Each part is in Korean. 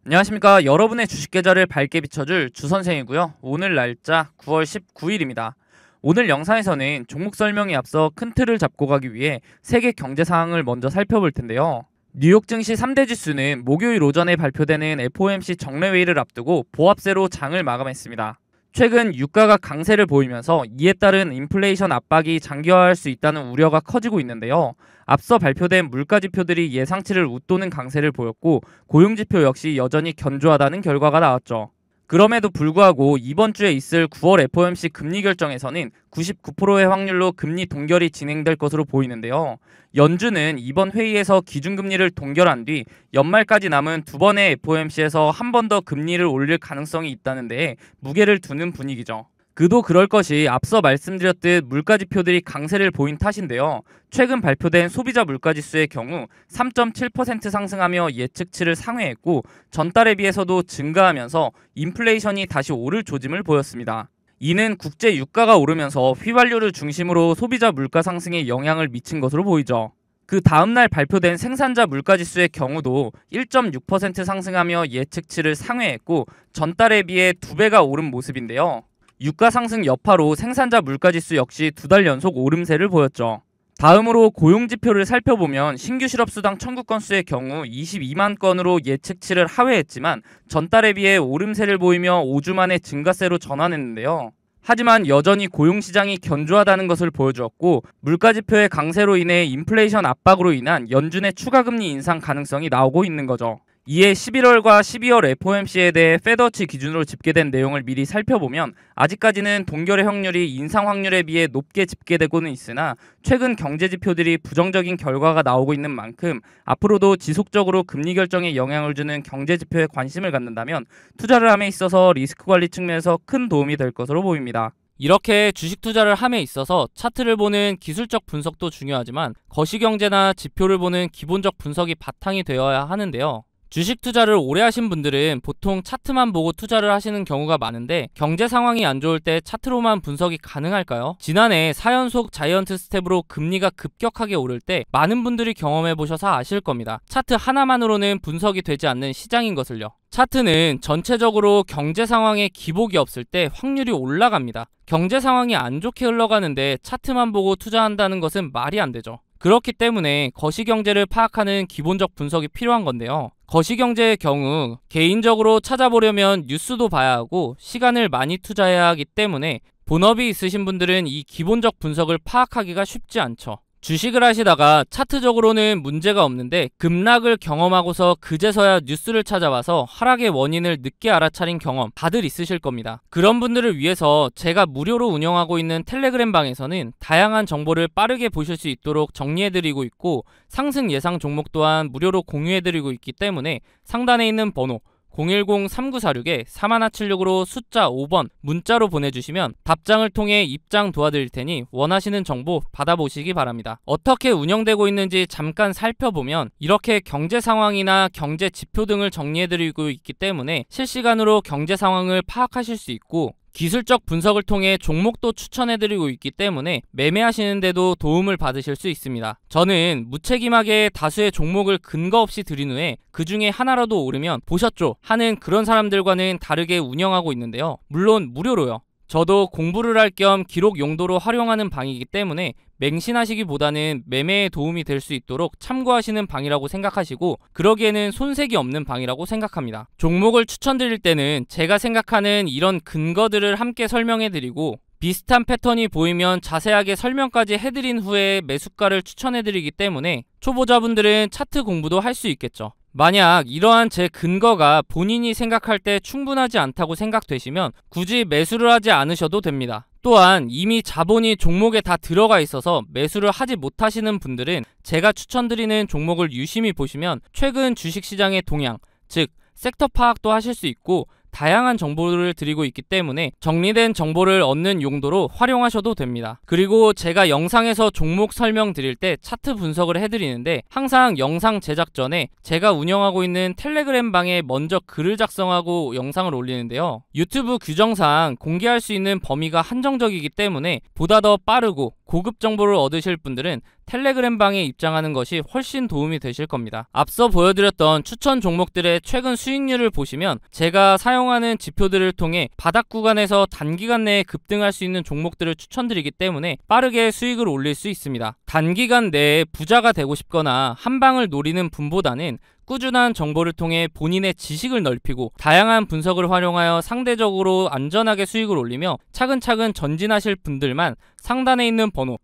안녕하십니까. 여러분의 주식 계좌를 밝게 비춰줄 주선생이고요. 오늘 날짜 9월 19일입니다. 오늘 영상에서는 종목 설명에 앞서 큰 틀을 잡고 가기 위해 세계 경제 상황을 먼저 살펴볼 텐데요. 뉴욕 증시 3대 지수는 목요일 오전에 발표되는 FOMC 정례회의를 앞두고 보합세로 장을 마감했습니다. 최근 유가가 강세를 보이면서 이에 따른 인플레이션 압박이 장기화할 수 있다는 우려가 커지고 있는데요. 앞서 발표된 물가지표들이 예상치를 웃도는 강세를 보였고 고용지표 역시 여전히 견조하다는 결과가 나왔죠. 그럼에도 불구하고 이번 주에 있을 9월 FOMC 금리 결정에서는 99%의 확률로 금리 동결이 진행될 것으로 보이는데요. 연준은 이번 회의에서 기준금리를 동결한 뒤 연말까지 남은 두 번의 FOMC에서 한 번 더 금리를 올릴 가능성이 있다는 데에 무게를 두는 분위기죠. 그도 그럴 것이 앞서 말씀드렸듯 물가지표들이 강세를 보인 탓인데요. 최근 발표된 소비자 물가지수의 경우 3.7% 상승하며 예측치를 상회했고 전달에 비해서도 증가하면서 인플레이션이 다시 오를 조짐을 보였습니다. 이는 국제 유가가 오르면서 휘발유를 중심으로 소비자 물가 상승에 영향을 미친 것으로 보이죠. 그 다음날 발표된 생산자 물가지수의 경우도 1.6% 상승하며 예측치를 상회했고 전달에 비해 2배가 오른 모습인데요. 유가 상승 여파로 생산자 물가지수 역시 2달 연속 오름세를 보였죠. 다음으로 고용지표를 살펴보면 신규 실업수당 청구 건수의 경우 22만 건으로 예측치를 하회했지만 전달에 비해 오름세를 보이며 5주 만에 증가세로 전환했는데요. 하지만 여전히 고용시장이 견조하다는 것을 보여주었고 물가지표의 강세로 인해 인플레이션 압박으로 인한 연준의 추가금리 인상 가능성이 나오고 있는 거죠. 이에 11월과 12월 FOMC에 대해 페드워치 기준으로 집계된 내용을 미리 살펴보면 아직까지는 동결의 확률이 인상 확률에 비해 높게 집계되고는 있으나 최근 경제지표들이 부정적인 결과가 나오고 있는 만큼 앞으로도 지속적으로 금리 결정에 영향을 주는 경제지표에 관심을 갖는다면 투자를 함에 있어서 리스크 관리 측면에서 큰 도움이 될 것으로 보입니다. 이렇게 주식 투자를 함에 있어서 차트를 보는 기술적 분석도 중요하지만 거시경제나 지표를 보는 기본적 분석이 바탕이 되어야 하는데요. 주식 투자를 오래 하신 분들은 보통 차트만 보고 투자를 하시는 경우가 많은데 경제 상황이 안 좋을 때 차트로만 분석이 가능할까요? 지난해 4연속 자이언트 스텝으로 금리가 급격하게 오를 때 많은 분들이 경험해 보셔서 아실 겁니다. 차트 하나만으로는 분석이 되지 않는 시장인 것을요. 차트는 전체적으로 경제 상황에 기복이 없을 때 확률이 올라갑니다. 경제 상황이 안 좋게 흘러가는데 차트만 보고 투자한다는 것은 말이 안 되죠. 그렇기 때문에 거시경제를 파악하는 기본적 분석이 필요한 건데요. 거시경제의 경우 개인적으로 찾아보려면 뉴스도 봐야 하고 시간을 많이 투자해야 하기 때문에 본업이 있으신 분들은 이 기본적 분석을 파악하기가 쉽지 않죠. 주식을 하시다가 차트적으로는 문제가 없는데 급락을 경험하고서 그제서야 뉴스를 찾아봐서 하락의 원인을 늦게 알아차린 경험 다들 있으실 겁니다. 그런 분들을 위해서 제가 무료로 운영하고 있는 텔레그램 방에서는 다양한 정보를 빠르게 보실 수 있도록 정리해드리고 있고 상승 예상 종목 또한 무료로 공유해드리고 있기 때문에 상단에 있는 번호 010-3946-4176으로 숫자 5번 문자로 보내주시면 답장을 통해 입장 도와드릴 테니 원하시는 정보 받아보시기 바랍니다. 어떻게 운영되고 있는지 잠깐 살펴보면 이렇게 경제 상황이나 경제 지표 등을 정리해드리고 있기 때문에 실시간으로 경제 상황을 파악하실 수 있고 기술적 분석을 통해 종목도 추천해드리고 있기 때문에 매매하시는데도 도움을 받으실 수 있습니다. 저는 무책임하게 다수의 종목을 근거 없이 들인 후에 그 중에 하나라도 오르면 보셨죠? 하는 그런 사람들과는 다르게 운영하고 있는데요. 물론 무료로요. 저도 공부를 할 겸 기록 용도로 활용하는 방이기 때문에 맹신하시기보다는 매매에 도움이 될 수 있도록 참고하시는 방이라고 생각하시고 그러기에는 손색이 없는 방이라고 생각합니다. 종목을 추천드릴 때는 제가 생각하는 이런 근거들을 함께 설명해드리고 비슷한 패턴이 보이면 자세하게 설명까지 해드린 후에 매수가를 추천해드리기 때문에 초보자분들은 차트 공부도 할 수 있겠죠. 만약 이러한 제 근거가 본인이 생각할 때 충분하지 않다고 생각되시면 굳이 매수를 하지 않으셔도 됩니다. 또한 이미 자본이 종목에 다 들어가 있어서 매수를 하지 못하시는 분들은 제가 추천드리는 종목을 유심히 보시면 최근 주식시장의 동향, 즉 섹터 파악도 하실 수 있고 다양한 정보를 드리고 있기 때문에 정리된 정보를 얻는 용도로 활용하셔도 됩니다. 그리고 제가 영상에서 종목 설명드릴 때 차트 분석을 해드리는데 항상 영상 제작 전에 제가 운영하고 있는 텔레그램 방에 먼저 글을 작성하고 영상을 올리는데요. 유튜브 규정상 공개할 수 있는 범위가 한정적이기 때문에 보다 더 빠르고 고급 정보를 얻으실 분들은 텔레그램 방에 입장하는 것이 훨씬 도움이 되실 겁니다. 앞서 보여드렸던 추천 종목들의 최근 수익률을 보시면 제가 사용하는 지표들을 통해 바닥 구간에서 단기간 내에 급등할 수 있는 종목들을 추천드리기 때문에 빠르게 수익을 올릴 수 있습니다. 단기간 내에 부자가 되고 싶거나 한 방을 노리는 분보다는 꾸준한 정보를 통해 본인의 지식을 넓히고 다양한 분석을 활용하여 상대적으로 안전하게 수익을 올리며 차근차근 전진하실 분들만 상단에 있는 번호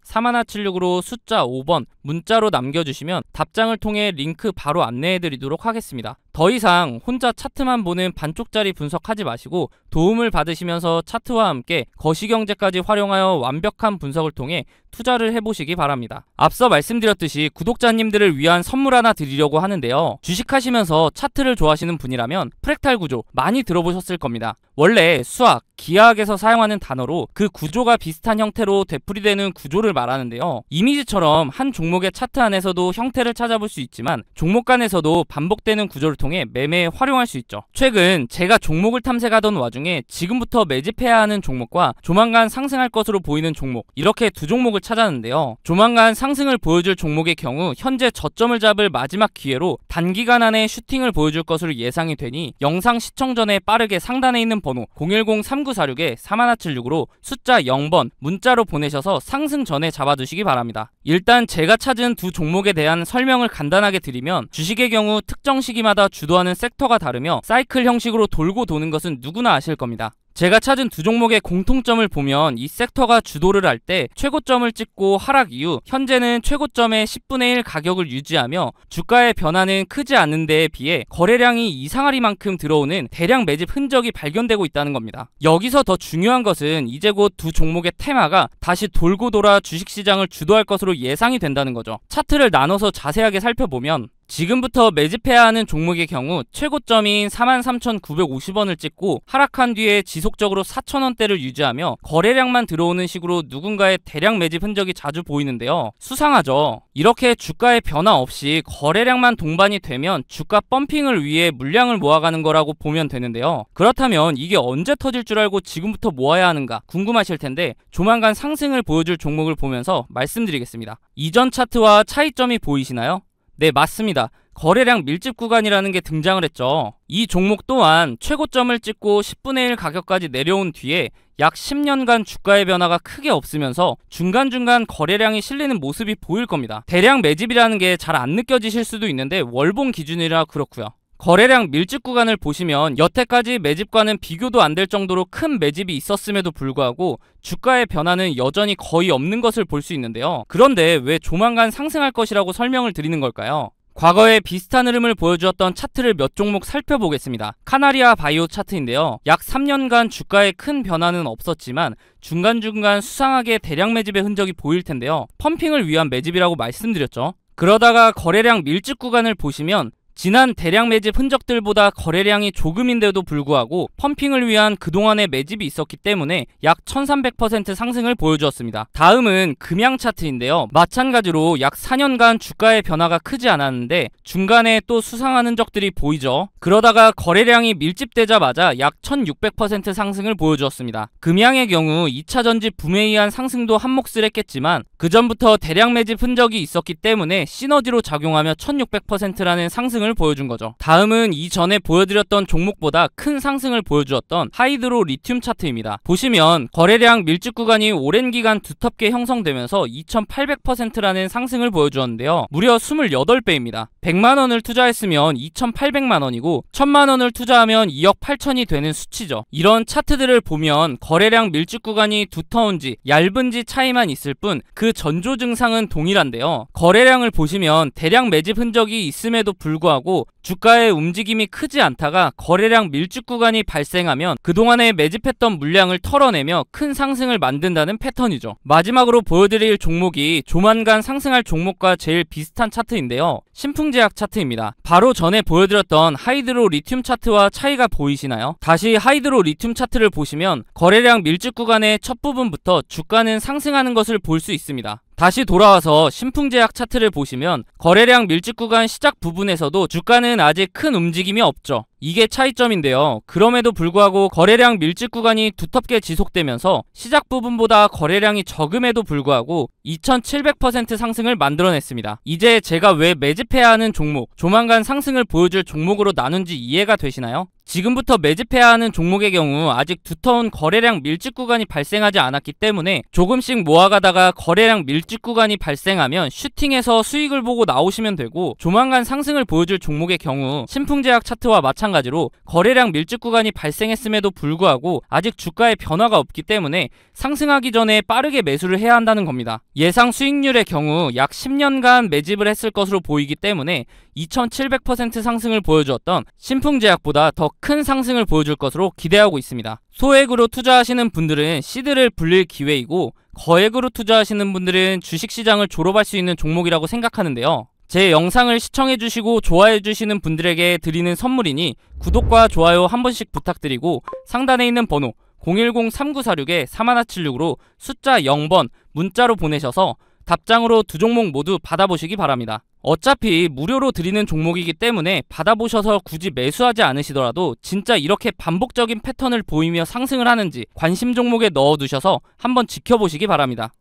010-3946-4176으로 숫자 5번 문자로 남겨주시면 답장을 통해 링크 바로 안내해드리도록 하겠습니다. 더 이상 혼자 차트만 보는 반쪽짜리 분석하지 마시고 도움을 받으시면서 차트와 함께 거시경제까지 활용하여 완벽한 분석을 통해 투자를 해보시기 바랍니다. 앞서 말씀드렸듯이 구독자님들을 위한 선물 하나 드리려고 하는데요. 주식하시면서 차트를 좋아하시는 분이라면 프랙탈 구조 많이 들어보셨을 겁니다. 원래 수학, 기하학에서 사용하는 단어로 그 구조가 비슷한 형태로 되풀이되는 구조를 말하는데요. 이미지처럼 한 종목의 차트 안에서도 형태를 찾아볼 수 있지만 종목 간에서도 반복되는 구조를 통해 매매에 활용할 수 있죠. 최근 제가 종목을 탐색하던 와중에 지금부터 매집해야 하는 종목과 조만간 상승할 것으로 보이는 종목, 이렇게 두 종목을 찾았는데요. 조만간 상승을 보여줄 종목의 경우 현재 저점을 잡을 마지막 기회로 단기간 안에 슈팅을 보여줄 것으로 예상이 되니 영상 시청 전에 빠르게 상단에 있는 번호 010-3946-4176으로 숫자 0번 문자로 보내셔서 상승 전에 잡아두시기 바랍니다. 일단 제가 찾은 두 종목에 대한 설명을 간단하게 드리면, 주식의 경우 특정 시기마다 주도하는 섹터가 다르며 사이클 형식으로 돌고 도는 것은 누구나 아실 겁니다. 제가 찾은 두 종목의 공통점을 보면 이 섹터가 주도를 할 때 최고점을 찍고 하락 이후 현재는 최고점의 10분의 1 가격을 유지하며 주가의 변화는 크지 않은 데에 비해 거래량이 이상하리만큼 들어오는 대량 매집 흔적이 발견되고 있다는 겁니다. 여기서 더 중요한 것은 이제 곧 두 종목의 테마가 다시 돌고 돌아 주식시장을 주도할 것으로 예상이 된다는 거죠. 차트를 나눠서 자세하게 살펴보면 지금부터 매집해야 하는 종목의 경우 최고점인 43,950원을 찍고 하락한 뒤에 지속적으로 4,000원대를 유지하며 거래량만 들어오는 식으로 누군가의 대량 매집 흔적이 자주 보이는데요. 수상하죠. 이렇게 주가의 변화 없이 거래량만 동반이 되면 주가 펌핑을 위해 물량을 모아가는 거라고 보면 되는데요. 그렇다면 이게 언제 터질 줄 알고 지금부터 모아야 하는가 궁금하실 텐데, 조만간 상승을 보여줄 종목을 보면서 말씀드리겠습니다. 이전 차트와 차이점이 보이시나요? 네, 맞습니다. 거래량 밀집 구간이라는 게 등장을 했죠. 이 종목 또한 최고점을 찍고 10분의 1 가격까지 내려온 뒤에 약 10년간 주가의 변화가 크게 없으면서 중간중간 거래량이 실리는 모습이 보일 겁니다. 대량 매집이라는 게 잘 안 느껴지실 수도 있는데 월봉 기준이라 그렇고요. 거래량 밀집 구간을 보시면 여태까지 매집과는 비교도 안 될 정도로 큰 매집이 있었음에도 불구하고 주가의 변화는 여전히 거의 없는 것을 볼 수 있는데요. 그런데 왜 조만간 상승할 것이라고 설명을 드리는 걸까요? 과거에 비슷한 흐름을 보여주었던 차트를 몇 종목 살펴보겠습니다. 카나리아 바이오 차트인데요. 약 3년간 주가에 큰 변화는 없었지만 중간중간 수상하게 대량 매집의 흔적이 보일 텐데요. 펌핑을 위한 매집이라고 말씀드렸죠. 그러다가 거래량 밀집 구간을 보시면 지난 대량 매집 흔적들보다 거래량이 조금인데도 불구하고 펌핑을 위한 그동안의 매집이 있었기 때문에 약 1300% 상승을 보여주었습니다. 다음은 금양 차트인데요. 마찬가지로 약 4년간 주가의 변화가 크지 않았는데 중간에 또 수상한 흔적들이 보이죠. 그러다가 거래량이 밀집되자마자 약 1600% 상승을 보여주었습니다. 금양의 경우 2차 전지 붐에 의한 상승도 한몫을 했겠지만 그 전부터 대량 매집 흔적이 있었기 때문에 시너지로 작용하며 1600%라는 상승을 보여준 거죠. 다음은 이전에 보여드렸던 종목보다 큰 상승을 보여주었던 하이드로 리튬 차트입니다. 보시면 거래량 밀집 구간이 오랜 기간 두텁게 형성되면서 2800%라는 상승을 보여주었는데요. 무려 28배입니다. 100만원을 투자했으면 2800만원이고 1000만원을 투자하면 2억 8천이 되는 수치죠. 이런 차트들을 보면 거래량 밀집 구간이 두터운지 얇은지 차이만 있을 뿐 그 전조 증상은 동일한데요. 거래량을 보시면 대량 매집 흔적이 있음에도 불구하고 주가의 움직임이 크지 않다가 거래량 밀집 구간이 발생하면 그동안에 매집했던 물량을 털어내며 큰 상승을 만든다는 패턴이죠. 마지막으로 보여드릴 종목이 조만간 상승할 종목과 제일 비슷한 차트인데요. 신풍제약 차트입니다. 바로 전에 보여드렸던 하이드로 리튬 차트와 차이가 보이시나요? 다시 하이드로 리튬 차트를 보시면 거래량 밀집 구간의 첫 부분부터 주가는 상승하는 것을 볼 수 있습니다. 다시 돌아와서 신풍제약 차트를 보시면 거래량 밀집 구간 시작 부분에서도 주가는 아직 큰 움직임이 없죠. 이게 차이점인데요. 그럼에도 불구하고 거래량 밀집 구간이 두텁게 지속되면서 시작 부분보다 거래량이 적음에도 불구하고 2700% 상승을 만들어냈습니다. 이제 제가 왜 매집해야 하는 종목, 조만간 상승을 보여줄 종목으로 나눈지 이해가 되시나요? 지금부터 매집해야 하는 종목의 경우 아직 두터운 거래량 밀집 구간이 발생하지 않았기 때문에 조금씩 모아가다가 거래량 밀집 구간이 발생하면 슈팅해서 수익을 보고 나오시면 되고, 조만간 상승을 보여줄 종목의 경우 신풍제약 차트와 마찬가지로 거래량 밀집 구간이 발생했음에도 불구하고 아직 주가의 변화가 없기 때문에 상승하기 전에 빠르게 매수를 해야 한다는 겁니다. 예상 수익률의 경우 약 10년간 매집을 했을 것으로 보이기 때문에 2700% 상승을 보여주었던 신풍제약보다 더 큰 상승을 보여줄 것으로 기대하고 있습니다. 소액으로 투자하시는 분들은 시드를 불릴 기회이고, 거액으로 투자하시는 분들은 주식시장을 졸업할 수 있는 종목이라고 생각하는데요. 제 영상을 시청해주시고 좋아해주시는 분들에게 드리는 선물이니 구독과 좋아요 한 번씩 부탁드리고, 상단에 있는 번호 010-3946-3176으로 숫자 0번 문자로 보내셔서 답장으로 두 종목 모두 받아보시기 바랍니다. 어차피 무료로 드리는 종목이기 때문에 받아보셔서 굳이 매수하지 않으시더라도 진짜 이렇게 반복적인 패턴을 보이며 상승을 하는지 관심 종목에 넣어두셔서 한번 지켜보시기 바랍니다.